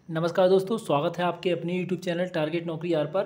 नमस्कार दोस्तों, स्वागत है आपके अपने यूट्यूब चैनल टारगेट नौकरी यार पर।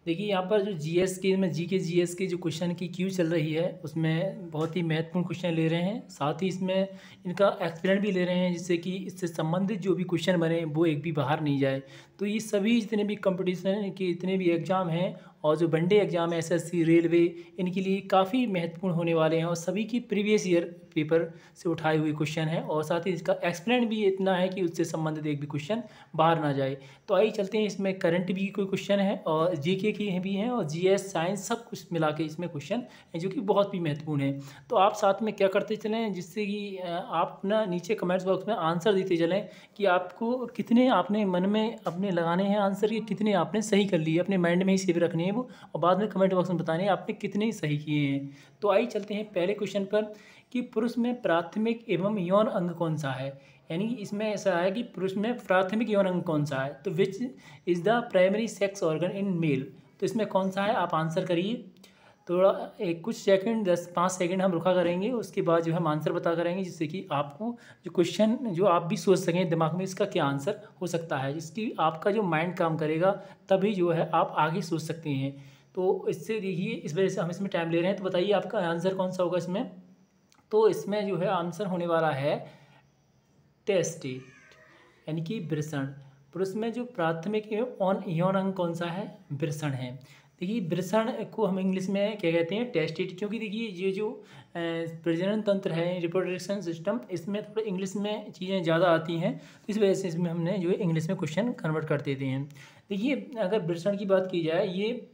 देखिए यहाँ पर जो जीएस के में जीएस के जो क्वेश्चन की क्यू चल रही है उसमें बहुत ही महत्वपूर्ण क्वेश्चन ले रहे हैं। साथ ही इसमें इनका एक्सप्लेन भी ले रहे हैं जिससे कि इससे संबंधित जो भी क्वेश्चन बने वो एक भी बाहर नहीं जाए। तो ये सभी जितने भी कंपटीशन के इतने भी एग्ज़ाम हैं और जो वनडे एग्ज़ाम है एसएससी रेलवे, इनके लिए काफ़ी महत्वपूर्ण होने वाले हैं और सभी की प्रीवियस ईयर पेपर से उठाए हुए क्वेश्चन हैं और साथ ही इसका एक्सप्लेन भी इतना है कि उससे संबंधित एक भी क्वेश्चन बाहर ना जाए। तो आइए चलते हैं, इसमें करंट भी कोई क्वेश्चन है और जीके की भी हैं और जीएस साइंस सब कुछ मिला के इसमें क्वेश्चन है जो कि बहुत भी महत्वपूर्ण है। तो आप साथ में क्या करते चलें जिससे कि आप ना नीचे कमेंट्स बॉक्स में आंसर देते चलें कि आपको कितने आपने मन में अपने लगाने हैं आंसर, ये कितने आपने सही कर लिए, अपने माइंड में ही सेव रखने हैं वो और बाद में कमेंट बॉक्स में बताने हैं आपने कितने सही किए हैं। तो आइए चलते हैं पहले क्वेश्चन पर कि पुरुष में प्राथमिक एवं यौन अंग कौन सा है। यानी कि इसमें ऐसा है कि पुरुष में प्राथमिक यौन अंग कौन सा है, तो which is the primary sex organ in male. तो इसमें कौन सा है आप आंसर करिए। थोड़ा एक कुछ सेकंड 10-5 सेकंड हम रुका करेंगे, उसके बाद जो हम आंसर बता करेंगे जिससे कि आपको जो क्वेश्चन जो आप भी सोच सकें दिमाग में इसका क्या आंसर हो सकता है, जिसकी आपका जो माइंड काम करेगा तभी जो है आप आगे सोच सकते हैं। तो इससे देखिए इस वजह से हम इसमें टाइम ले रहे हैं। तो बताइए आपका आंसर कौन सा होगा इसमें। तो इसमें जो है आंसर होने वाला है टेस्टेट यानी कि वृषण। पुरुष में जो प्राथमिक यौन अंग कौन सा है, वृषण है। देखिए वृषण को हम इंग्लिश में क्या कहते हैं, टेस्टेट। क्योंकि देखिए ये जो प्रजनन तंत्र है रिप्रोडक्शन सिस्टम, इसमें थोड़ा इंग्लिश में चीज़ें ज़्यादा आती हैं तो इस वजह से इसमें हमने जो है इंग्लिश में क्वेश्चन कन्वर्ट कर देते हैं। देखिए अगर वृषण की बात की जाए ये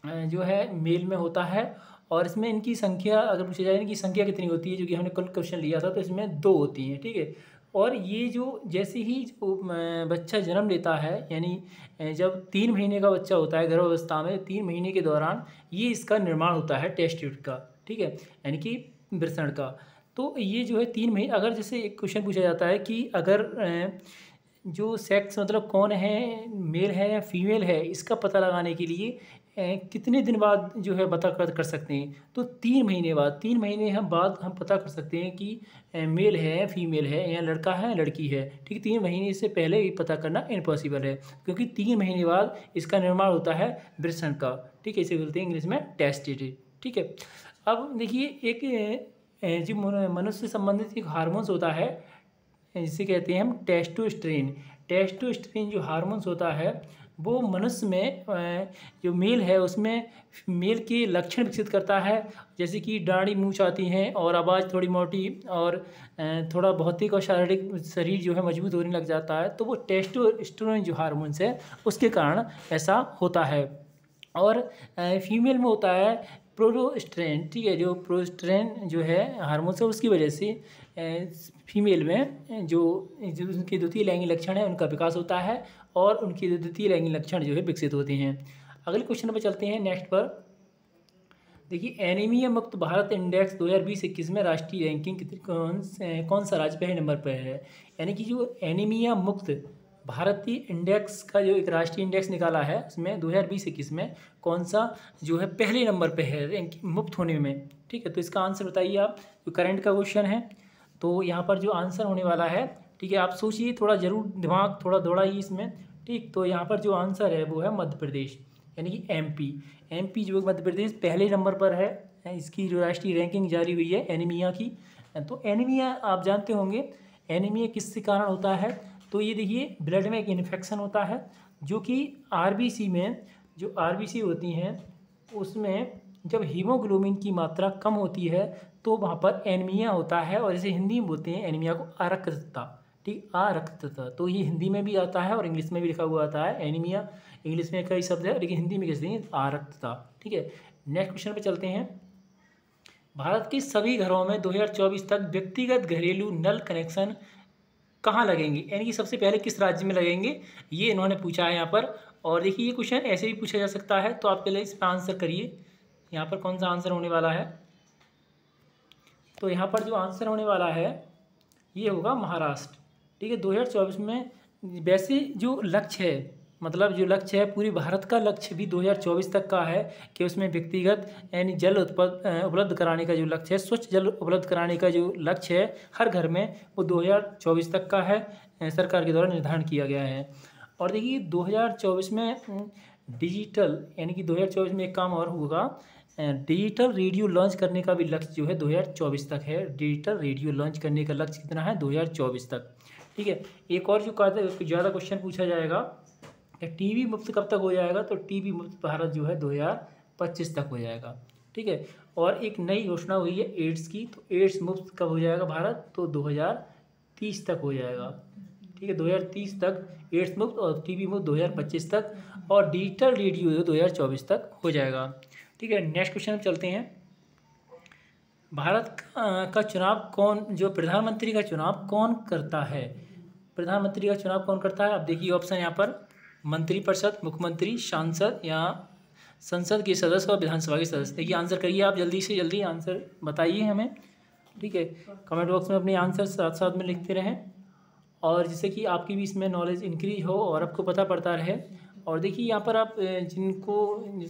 जो है मेल में होता है और इसमें इनकी संख्या अगर पूछा जाए इनकी संख्या कितनी होती है, जो कि हमने कल क्वेश्चन लिया था, तो इसमें 2 होती हैं, ठीक है। और ये जो जैसे ही जो बच्चा जन्म लेता है यानी जब 3 महीने का बच्चा होता है गर्भावस्था में, 3 महीने के दौरान ये इसका निर्माण होता है टेस्ट ट्यूब का, ठीक है, यानी कि वृषण का। तो ये जो है 3 महीने, अगर जैसे एक क्वेश्चन पूछा जाता है कि अगर जो सेक्स मतलब कौन है, मेल है या फीमेल है, इसका पता लगाने के लिए कितने दिन बाद जो है पता कर सकते हैं, तो 3 महीने बाद, 3 महीने हम बाद हम पता कर सकते हैं कि मेल है फीमेल है या लड़का है लड़की है, ठीक है। 3 महीने से पहले ये पता करना इम्पॉसिबल है क्योंकि 3 महीने बाद इसका निर्माण होता है वृषण का, ठीक है। इसे बोलते हैं इंग्लिश में टेस्टेट, ठीक है। अब देखिए एक जो मनुष्य से संबंधित एक हार्मोन्स होता है जिसे कहते हैं हम टेस्टोस्टेरोन। टेस्टोस्टेरोन जो हार्मोन्स होता है वो मनुष्य में जो मेल है उसमें मेल के लक्षण विकसित करता है, जैसे कि दाढ़ी मूंछ आती हैं और आवाज़ थोड़ी मोटी और थोड़ा भौतिक और शारीरिक शरीर जो है मजबूत होने लग जाता है। तो वो टेस्टोस्टेरोन जो हार्मोन्स है उसके कारण ऐसा होता है। और फीमेल में होता है प्रोजेस्टेरोन, ठीक है। जो प्रोजेस्टेरोन जो है हार्मोन्स है उसकी वजह से फीमेल में जो उनके द्वितीय लैंगिक लक्षण है उनका विकास होता है और उनके द्वितीय लैंगिक लक्षण जो है विकसित होते हैं। अगले क्वेश्चन पर चलते हैं, नेक्स्ट पर। देखिए एनीमिया मुक्त भारत इंडेक्स 2020-21 में राष्ट्रीय रैंकिंग कौन सा राज्य पहले नंबर पर है। यानी कि जो एनीमिया मुक्त भारतीय इंडेक्स का जो एक राष्ट्रीय इंडेक्स निकाला है उसमें 2020-21 में कौन सा जो है पहले नंबर पे है रैंकिंग मुक्त होने में, ठीक है। तो इसका आंसर बताइए आप, जो करंट का क्वेश्चन है। तो यहाँ पर जो आंसर होने वाला है, ठीक है, आप सोचिए थोड़ा ज़रूर दिमाग थोड़ा दौड़ाइए इसमें, ठीक। तो यहाँ पर जो आंसर है वो है मध्य प्रदेश यानी कि एमपी जो मध्य प्रदेश पहले नंबर पर है। इसकी जो राष्ट्रीय रैंकिंग जारी हुई है एनीमिया की। तो एनीमिया आप जानते होंगे एनीमिया किसके कारण होता है। तो ये देखिए ब्लड में एक इन्फेक्शन होता है जो कि आरबीसी में जो आरबीसी होती हैं उसमें जब हीमोग्लोबिन की मात्रा कम होती है तो वहाँ पर एनीमिया होता है। और जैसे हिंदी में बोलते हैं एनीमिया को अरक्तता, ठीक, अरक्तता। तो ये हिंदी में भी आता है और इंग्लिश में भी लिखा हुआ आता है एनीमिया। इंग्लिश में कई शब्द है लेकिन हिंदी में कहते हैं अरक्तता, ठीक है। नेक्स्ट क्वेश्चन पे चलते हैं। भारत के सभी घरों में 2024 तक व्यक्तिगत घरेलू नल कनेक्शन कहाँ लगेंगे, यानी कि सबसे पहले किस राज्य में लगेंगे, ये इन्होंने पूछा है यहाँ पर। और देखिए ये क्वेश्चन ऐसे भी पूछा जा सकता है, तो आप पहले इस पर आंसर करिए। यहाँ पर कौन सा आंसर होने वाला है। तो यहाँ पर जो आंसर होने वाला है ये होगा महाराष्ट्र, ठीक है। 2024 में वैसे जो लक्ष्य है, मतलब जो लक्ष्य है पूरे भारत का लक्ष्य भी 2024 तक का है कि उसमें व्यक्तिगत यानी जल उपलब्ध कराने का जो लक्ष्य है, स्वच्छ जल उपलब्ध कराने का जो लक्ष्य है हर घर में, वो 2024 तक का है, सरकार के द्वारा निर्धारण किया गया है। और देखिए 2024 में डिजिटल यानी कि 2024 में एक काम और होगा, डिजिटल रेडियो लॉन्च करने का भी लक्ष्य जो है 2024 तक है। डिजिटल रेडियो लॉन्च करने का लक्ष्य कितना है? 2024 तक। ठीक है। एक और जो ज़्यादा क्वेश्चन पूछा जाएगा कि टीबी मुक्त कब तक हो जाएगा, तो टीबी मुक्त भारत जो है 2025 तक हो जाएगा। ठीक है। और एक नई घोषणा हुई है एड्स की, तो एड्स मुक्त कब हो जाएगा भारत, तो 2030 तक हो जाएगा। ठीक है, 2030 तक एड्स मुक्त और टीबी मुक्त 2025 तक, और डिजिटल रेडियो 2024 तक हो जाएगा। ठीक है, नेक्स्ट क्वेश्चन चलते हैं। भारत का चुनाव कौन, जो प्रधानमंत्री का चुनाव कौन करता है? प्रधानमंत्री का चुनाव कौन करता है? अब देखिए ऑप्शन यहाँ पर मंत्रिपरिषद, मुख्यमंत्री, सांसद या संसद के सदस्य और विधानसभा के सदस्य। देखिए आंसर करिए आप, जल्दी से जल्दी आंसर बताइए हमें। ठीक है, कमेंट बॉक्स में अपने आंसर साथ साथ में लिखते रहें, और जिससे कि आपकी भी इसमें नॉलेज इंक्रीज हो और आपको पता पड़ता रहे। और देखिए यहाँ पर आप जिनको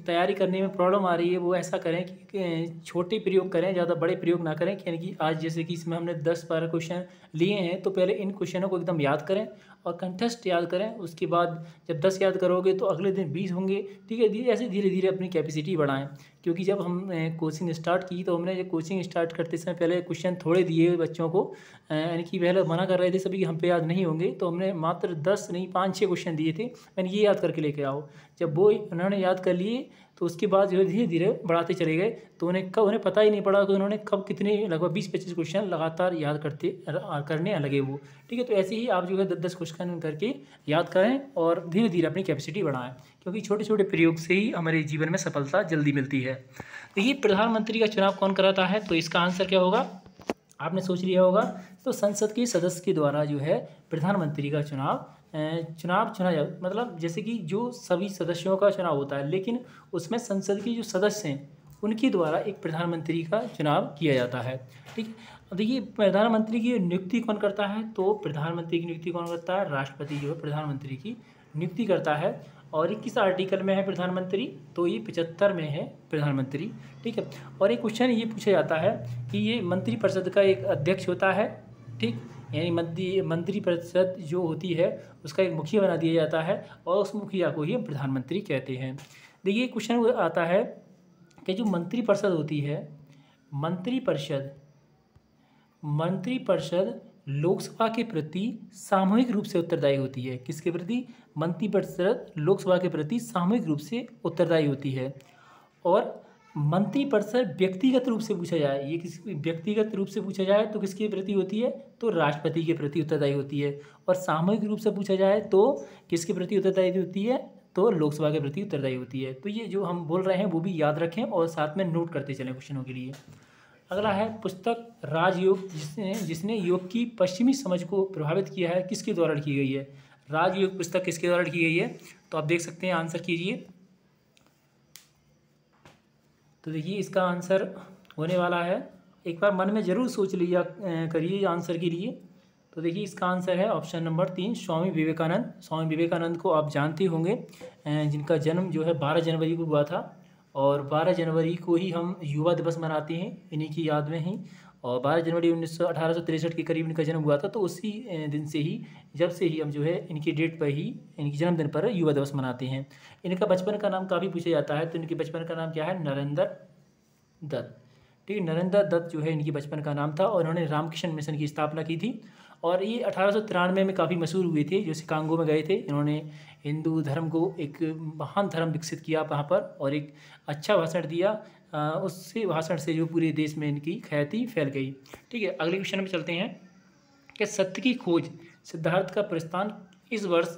तैयारी करने में प्रॉब्लम आ रही है वो ऐसा करें कि छोटे प्रयोग करें, ज़्यादा बड़े प्रयोग ना करें। यानी कि आज जैसे कि इसमें हमने 10-12 क्वेश्चन लिए हैं, तो पहले इन क्वेश्चनों को एकदम याद करें और कंटेस्ट याद करें। उसके बाद जब 10 याद करोगे तो अगले दिन 20 होंगे। ठीक है, ऐसे धीरे धीरे अपनी कैपेसिटी बढ़ाएं। क्योंकि जब हम कोचिंग स्टार्ट की तो हमने कोचिंग स्टार्ट करते समय पहले क्वेश्चन थोड़े दिए बच्चों को, यानी कि पहले मना कर रहे थे सभी कि हम पे याद नहीं होंगे, तो हमने मात्र 10 नहीं 5-6 क्वेश्चन दिए थे, मैंने ये याद करके लेके आओ। जब वो उन्होंने याद कर लिए तो उसके बाद जो है धीरे धीरे बढ़ाते चले गए, तो उन्हें पता ही नहीं पड़ा कि उन्होंने कब कितने लगभग 20-25 क्वेश्चन लगातार याद करने लगे वो। ठीक है, तो ऐसे ही आप जो है 10-10 क्वेश्चन करके याद करें और धीरे धीरे अपनी कैपेसिटी बढ़ाएं, क्योंकि छोटे छोटे प्रयोग से ही हमारे जीवन में सफलता जल्दी मिलती है। तो ये प्रधानमंत्री का चुनाव कौन कराता है, तो इसका आंसर क्या होगा? आपने सोच लिया होगा, तो संसद के सदस्य के द्वारा जो है प्रधानमंत्री का चुनाव चुना जा, मतलब जैसे कि जो सभी सदस्यों का चुनाव होता है, लेकिन उसमें संसद के जो सदस्य हैं उनके द्वारा एक प्रधानमंत्री का चुनाव किया जाता है। ठीक है, अब देखिए प्रधानमंत्री की नियुक्ति कौन करता है, तो प्रधानमंत्री की नियुक्ति कौन करता है? राष्ट्रपति जो है प्रधानमंत्री की नियुक्ति करता है। और ये किस आर्टिकल में है प्रधानमंत्री, तो ये 75 में है प्रधानमंत्री। ठीक है, और एक क्वेश्चन ये पूछा जाता है कि ये मंत्रिपरिषद का एक अध्यक्ष होता है। ठीक, यानी मंत्रिपरिषद जो होती है उसका एक मुखिया बना दिया जाता है, और उस मुखिया को ही हम प्रधानमंत्री कहते हैं। देखिए क्वेश्चन आता है कि जो मंत्रिपरिषद होती है, मंत्रिपरिषद लोकसभा के प्रति सामूहिक रूप से उत्तरदायी होती है। किसके प्रति? मंत्रिपरिषद लोकसभा के प्रति सामूहिक रूप से उत्तरदायी होती है। और मंत्रिपरिषद व्यक्तिगत रूप से पूछा जाए, ये किस व्यक्तिगत रूप से पूछा जाए तो किसके प्रति होती है? तो राष्ट्रपति के प्रति उत्तरदायी होती है। और सामूहिक रूप से पूछा जाए तो किसके प्रति उत्तरदायी होती है? तो लोकसभा के प्रति उत्तरदायी होती है। तो ये जो हम बोल रहे हैं वो भी याद रखें और साथ में नोट करते चलें क्वेश्चनों के लिए। अगला है पुस्तक राजयोग, जिसने योग की पश्चिमी समझ को प्रभावित किया है, किसके द्वारा लिखी गई है? राजयोग पुस्तक किसके द्वारा लिखी गई है? तो आप देख सकते हैं, आंसर कीजिए। तो देखिए इसका आंसर होने वाला है, एक बार मन में ज़रूर सोच लिया करिए आंसर के लिए। तो देखिए इसका आंसर है ऑप्शन नंबर 3, स्वामी विवेकानंद। स्वामी विवेकानंद को आप जानते होंगे, जिनका जन्म जो है 12 जनवरी को हुआ था, और 12 जनवरी को ही हम युवा दिवस मनाते हैं इन्हीं की याद में ही। और 12 जनवरी 1863 के करीब इनका जन्म हुआ था, तो उसी दिन से ही, जब से ही हम जो है इनकी डेट पर ही, इनकी जन्मदिन पर युवा दिवस मनाते हैं। इनका बचपन का नाम काफ़ी पूछा जाता है, तो इनके बचपन का नाम क्या है? नरेंद्र दत्त। ठीक है, नरेंद्र दत्त जो है इनकी बचपन का नाम था, और इन्होंने रामकृष्ण मिशन की स्थापना की थी। और ये 1893 में काफ़ी मशहूर हुए थे, जो शिकागो में गए थे। इन्होंने हिंदू धर्म को एक महान धर्म विकसित किया वहाँ पर, और एक अच्छा भाषण दिया। उससे भाषण से जो पूरे देश में इनकी ख्याति फैल गई। ठीक है, अगले क्वेश्चन में चलते हैं कि सत्य की खोज सिद्धार्थ का प्रस्थान इस वर्ष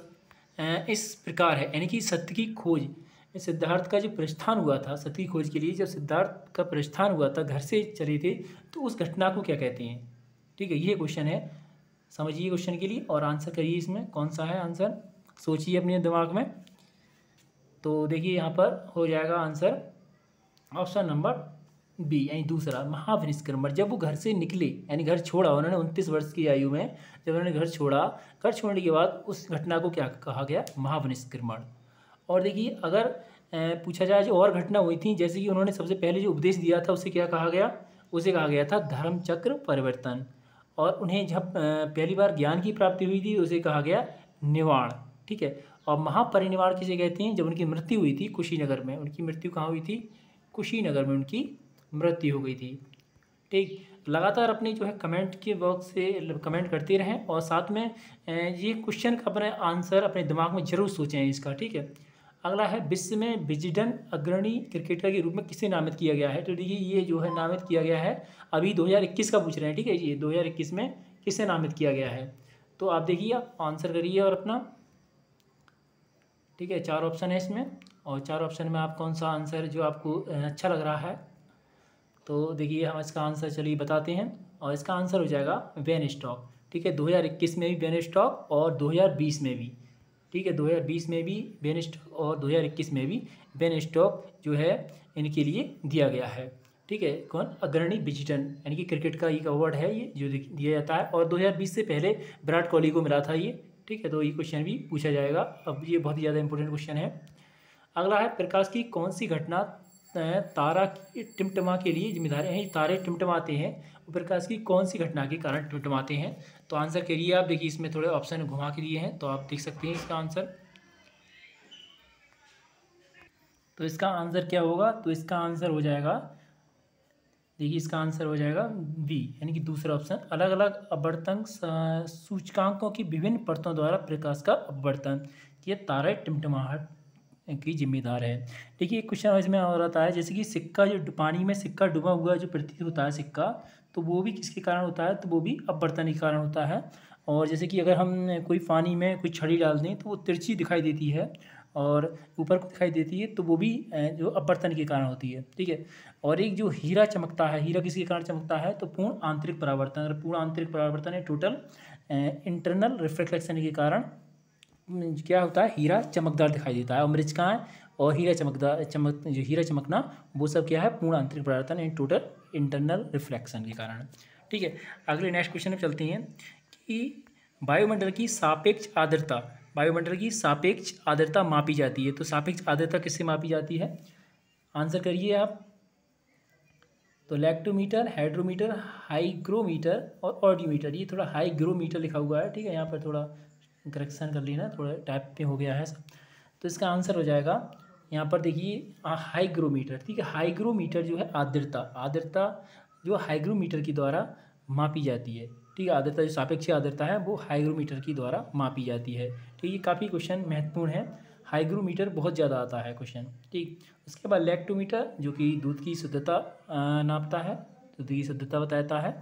इस प्रकार है। यानी कि सत्य की खोज, सिद्धार्थ का जो प्रस्थान हुआ था सत्य की खोज के लिए, जब सिद्धार्थ का प्रस्थान हुआ था, घर से चले थे, तो उस घटना को क्या कहते हैं? ठीक है, ये क्वेश्चन है, समझिए क्वेश्चन के लिए और आंसर करिए। इसमें कौन सा है आंसर, सोचिए अपने दिमाग में। तो देखिए यहाँ पर हो जाएगा आंसर ऑप्शन नंबर बी, यानी दूसरा, महापरिनिष्क्रमण। जब वो घर से निकले, यानी घर छोड़ा उन्होंने 29 वर्ष की आयु में, जब उन्होंने घर छोड़ा, घर छोड़ने के बाद उस घटना को क्या कहा गया? महापरिनिष्क्रमण। और देखिए अगर पूछा जाए जो और घटना हुई थी, जैसे कि उन्होंने सबसे पहले जो उपदेश दिया था उसे क्या कहा गया? उसे कहा गया था धर्मचक्र परिवर्तन। और उन्हें जब पहली बार ज्ञान की प्राप्ति हुई थी उसे कहा गया निवाण। ठीक है। और महापरिनिर्वाण किसे कहते हैं? जब उनकी मृत्यु हुई थी कुशीनगर में। उनकी मृत्यु कहाँ हुई थी? कुशीनगर में उनकी मृत्यु हो गई थी। ठीक, लगातार अपनी जो है कमेंट के बॉक्स से कमेंट करते रहें और साथ में ये क्वेश्चन का अपने आंसर अपने दिमाग में जरूर सोचें इसका, ठीक है। अगला है, विश्व में विजडन अग्रणी क्रिकेटर के रूप में किसे नामित किया गया है? तो देखिए ये जो है नामित किया गया है, अभी 2021 का पूछ रहे हैं, ठीक है। ये 2021 में किसे नामित किया गया है? तो आप देखिए, आप आंसर करिए और अपना, ठीक है। 4 ऑप्शन है इसमें और 4 ऑप्शन में आप कौन सा आंसर जो आपको अच्छा लग रहा है, तो देखिए हम इसका आंसर चलिए बताते हैं। और इसका आंसर हो जाएगा बेन स्टॉक, ठीक है। 2021 में भी बेन स्टॉक और 2020 में भी, ठीक है। 2020 में भी बेन स्टॉक और 2021 में भी बेन स्टॉक जो है इनके लिए दिया गया है, ठीक है। कौन? अग्रणी विजडन, यानी कि क्रिकेट का एक अवार्ड है ये जो दिया जाता है। और 2020 से पहले विराट कोहली को मिला था ये, ठीक है। तो ये क्वेश्चन भी पूछा जाएगा, अब ये बहुत ही ज़्यादा इंपॉर्टेंट क्वेश्चन है। अगला है, प्रकाश की कौन सी घटना तारा की टिमटिमा के लिए जिम्मेदार है? तारे टिमटिमाते हैं, प्रकाश की कौन सी घटना के कारण टिमटिमाते हैं? तो आंसर करिए आप। देखिए इसमें थोड़े ऑप्शन घुमा के दिए हैं तो आप देख सकते हैं इसका आंसर। तो इसका आंसर क्या होगा? तो इसका आंसर हो जाएगा, देखिए इसका आंसर हो जाएगा बी, यानी कि दूसरा ऑप्शन। अलग अलग अपवर्तन सूचकांकों की विभिन्न परतों द्वारा प्रकाश का अपवर्तन, ये तारे टिमटिमाहट की जिम्मेदार है। देखिए एक क्वेश्चन इसमें और आता है, जैसे कि सिक्का जो पानी में सिक्का डूबा हुआ जो प्रतीत होता है सिक्का, तो वो भी किसके कारण होता है? तो वो भी अपवर्तन के कारण होता है। और जैसे कि अगर हम कोई पानी में कोई छड़ी डाल दें तो वो तिरछी दिखाई देती है और ऊपर को दिखाई देती है, तो वो भी जो अपवर्तन के कारण होती है, ठीक है। और एक जो हीरा चमकता है, हीरा किसके कारण चमकता है? तो पूर्ण आंतरिक परावर्तन। अगर पूर्ण आंतरिक परावर्तन है, टोटल इंटरनल रिफ्लेक्शन के कारण क्या होता है? हीरा चमकदार दिखाई देता है। और मृच्छकाएँ और हीरा जो हीरा चमकना, वो सब क्या है? पूर्ण आंतरिक परावर्तन इन टोटल इंटरनल रिफ्लेक्शन के कारण, ठीक है। अगले नेक्स्ट क्वेश्चन में चलते हैं कि वायुमंडल की सापेक्ष आर्द्रता, वायुमंडल की सापेक्ष आर्द्रता मापी जाती है। तो सापेक्ष आर्द्रता किससे मापी जाती है? आंसर करिए आप। तो लैक्टोमीटर, हाइड्रोमीटर, हाइग्रोमीटर और ऑडियोमीटर। ये थोड़ा हाइग्रोमीटर लिखा हुआ है, ठीक है। यहाँ पर थोड़ा करेक्शन कर लेना, थोड़ा टाइप पे हो गया है सब। तो इसका आंसर हो जाएगा यहाँ पर देखिए हाइग्रोमीटर, ठीक है। हाइग्रोमीटर जो है आर्द्रता जो हाइग्रोमीटर के द्वारा मापी जाती है, ठीक है। आर्द्रता जो सापेक्ष आर्द्रता है वो हाइग्रोमीटर की द्वारा मापी जाती है, ठीक। ये काफ़ी क्वेश्चन महत्वपूर्ण है, हाइग्रोमीटर बहुत ज़्यादा आता है क्वेश्चन, ठीक। उसके बाद लैक्टोमीटर जो कि दूध की शुद्धता नापता है, दूध की शुद्धता बताता है,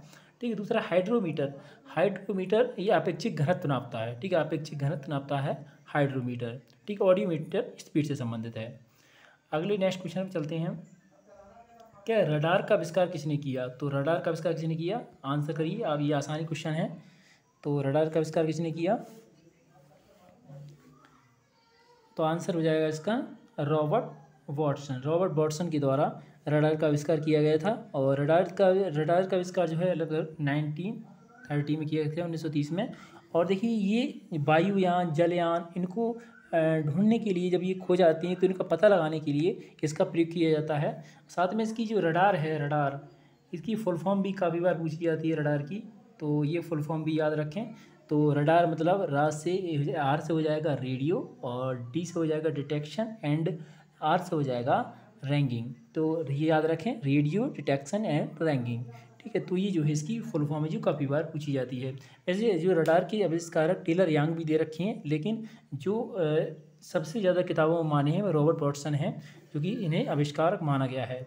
ठीक है। दूसरा हाइड्रोमीटर, हाइड्रोमीटर ये अपेक्षित घनत्व नापता है, ठीक है। अपेक्षित घनत्व नापता है हाइड्रोमीटर, ठीक। ऑडियोमीटर स्पीड से संबंधित है। अगले नेक्स्ट क्वेश्चन में चलते हैं, क्या रडार का आविष्कार किसने किया? तो रडार का आविष्कार किसने किया? आंसर करिए अब, ये आसानी क्वेश्चन है। तो रडार का आविष्कार किसने किया? तो आंसर हो जाएगा इसका रॉबर्ट वॉटसन। रॉबर्ट वॉटसन के द्वारा रडार का आविष्कार किया गया था। और रडार का आविष्कार जो है लगभग 1930 में किया गया था, 1930 में। और देखिए ये वायुयान, जलयान, इनको ढूंढने के लिए जब ये खो जाती हैं तो इनका पता लगाने के लिए इसका प्रयोग किया जाता है। साथ में इसकी जो रडार है, रडार इसकी फुल फॉर्म भी काफ़ी बार पूछी जाती है रडार की, तो ये फुल फॉर्म भी याद रखें। तो रडार मतलब आर से हो जाएगा रेडियो, और डी से हो जाएगा डिटेक्शन, एंड आर से हो जाएगा रैंगिंग। तो ये याद रखें, रेडियो, डिटेक्शन एंड रैंगिंग, ठीक है। तो ये जो है इसकी फुल फॉर्म है जो काफ़ी बार पूछी जाती है। वैसे जो रडार के आविष्कारक टेलर यांग भी दे रखे हैं, लेकिन जो सबसे ज़्यादा किताबों में माने हैं वो रॉबर्ट वॉटसन हैं, क्योंकि इन्हें आविष्कारक माना गया है।